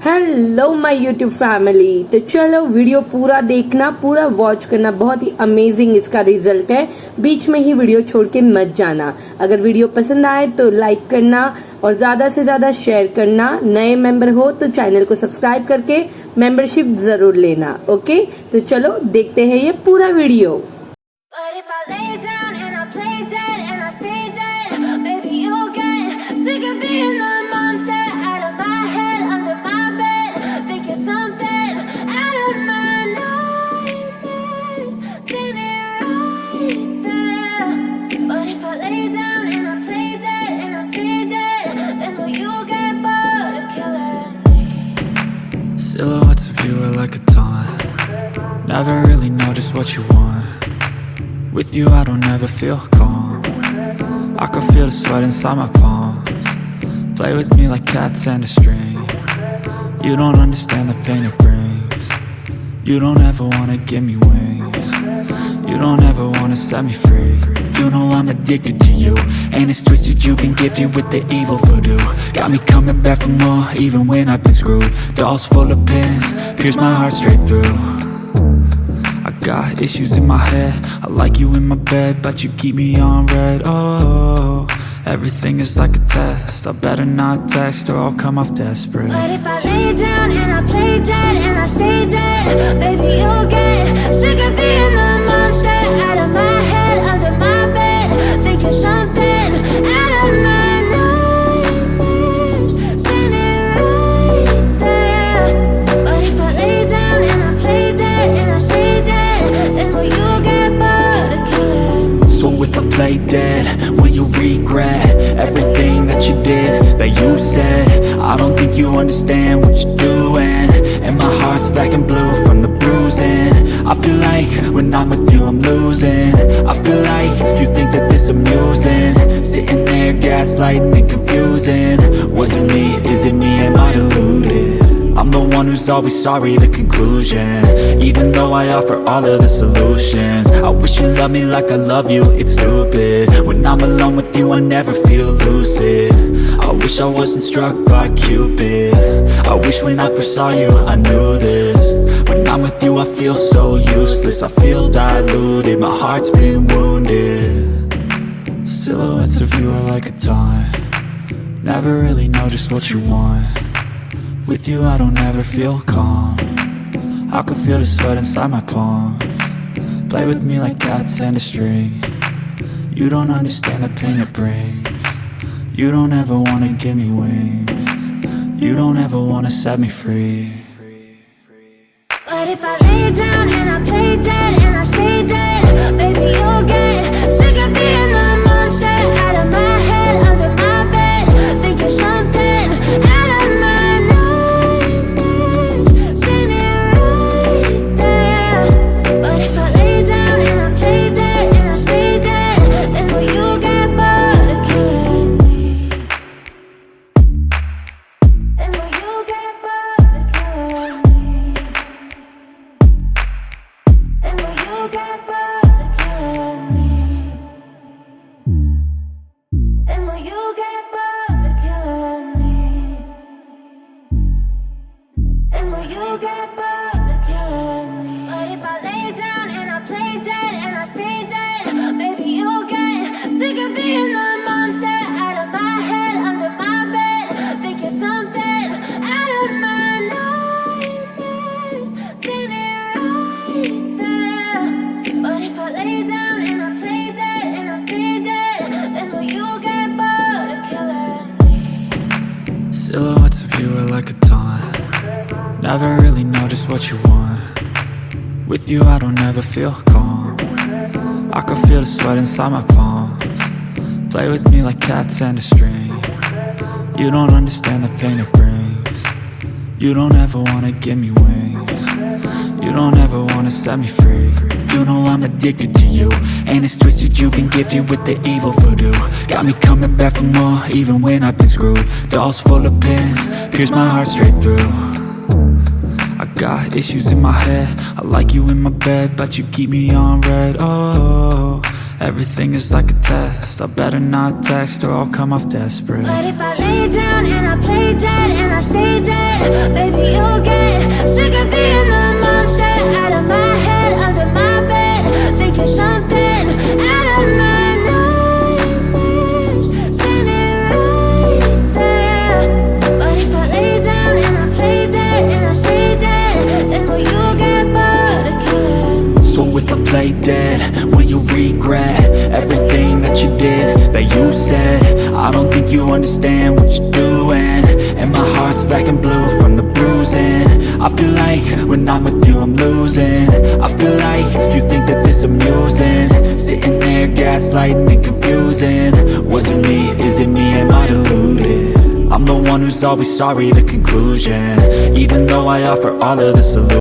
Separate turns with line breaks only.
Hello my YouTube family. तो चलो video पूरा देखना, पूरा वॉच करना, बहुत ही अमेजिंग इसका रिजल्ट है। बीच में ही वीडियो छोड़ के मत जाना। अगर वीडियो पसंद आए तो लाइक करना और ज्यादा से ज्यादा शेयर करना। नए मेंबर हो तो चैनल को सब्सक्राइब करके मेंबरशिप जरूर लेना। ओके, तो चलो देखते हैं ये पूरा video.
Silhouettes of you are like a taunt. Never really know just what you want. With you I don't ever feel calm. I can feel the sweat inside my palms. Play with me like cats and a string. You don't understand the pain it brings. You don't ever wanna give me wings. You don't ever wanna set me free. You know I'm addicted to you, and it's twisted, you've been gifted with the evil voodoo. Got me coming back for more, even when I've been screwed. Dolls full of pins, pierce my heart straight through. I got issues in my head, I like you in my bed, but you keep me on red. Oh, everything is like a test, I better not text or I'll come off desperate.
But if I lay down and I play dead and I stay dead, baby you'll get sick of being the monster out of my head, under my bed, thinking something out of my nightmares, standing right there. But if I lay down and I play dead and I stay dead, then will you get bored of killing me?
So if I play dead, will you regret everything that you did, that you said? I don't think you understand what you're doing, and my heart's black and blue from the bruising. I feel like when I'm with you I'm losing. I feel like you think that this amusing, sitting there gaslighting and confusing. Was it me? Is it me? Am I deluded? I'm the one who's always sorry, the conclusion, even though I offer all of the solutions. I wish you loved me like I love you, it's stupid. When I'm alone with you I never feel lucid. I wish I wasn't struck by Cupid. I wish when I first saw you I knew this. When I'm with you I feel so useless, I feel diluted, my heart's been wounded. Silhouettes of you are like a taunt. Never really know just what you want. With you I don't ever feel calm. I can feel the sweat inside my palms. Play with me like cats and a string. You don't understand the pain it brings. You don't ever wanna give me wings. You don't ever wanna set me free.
But if I lay down and I play dead and I stay dead, baby you'll get sick of being the monster out of my head, under my bed, thinking something out of my nightmares, standing right there. But if I lay down and I play dead and I stay dead, then will you get bored of killing me? Then will you get bored of killing me? And will you get bored of killing me? And will you get bored of killing me? And will you get bored of killing me? But if I lay down and I play dead and I stay dead, baby you'll get sick of being the monster out of my head, under my bed, thinking something out of my nightmares, standing right there. But if I lay down and I play dead and I stay dead, then will you get bored of killing me?
Silhouettes of you are like a taunt. Never really know just what you want. With you I don't ever feel calm. I can feel the sweat inside my palms. Play with me like cats and a string. You don't understand the pain it brings. You don't ever wanna give me wings. You don't ever wanna set me free. You know I'm addicted to you, and it's twisted, you've been gifted with the evil voodoo. Got me coming back for more, even when I've been screwed. Dolls full of pins, pierce my heart straight through. I got issues in my head, I like you in my bed, but you keep me on red. Oh, everything is like a test, I better not text or I'll come off desperate.
But if I lay down and I play dead and I stay dead, baby
that you said. I don't think you understand what you're doing, and my heart's black and blue from the bruising. I feel like when I'm with you I'm losing. I feel like you think that this amusing, sitting there gaslighting and confusing. Was it me? Is it me? Am I deluded? I'm the one who's always sorry, the conclusion, even though I offer all of the solutions.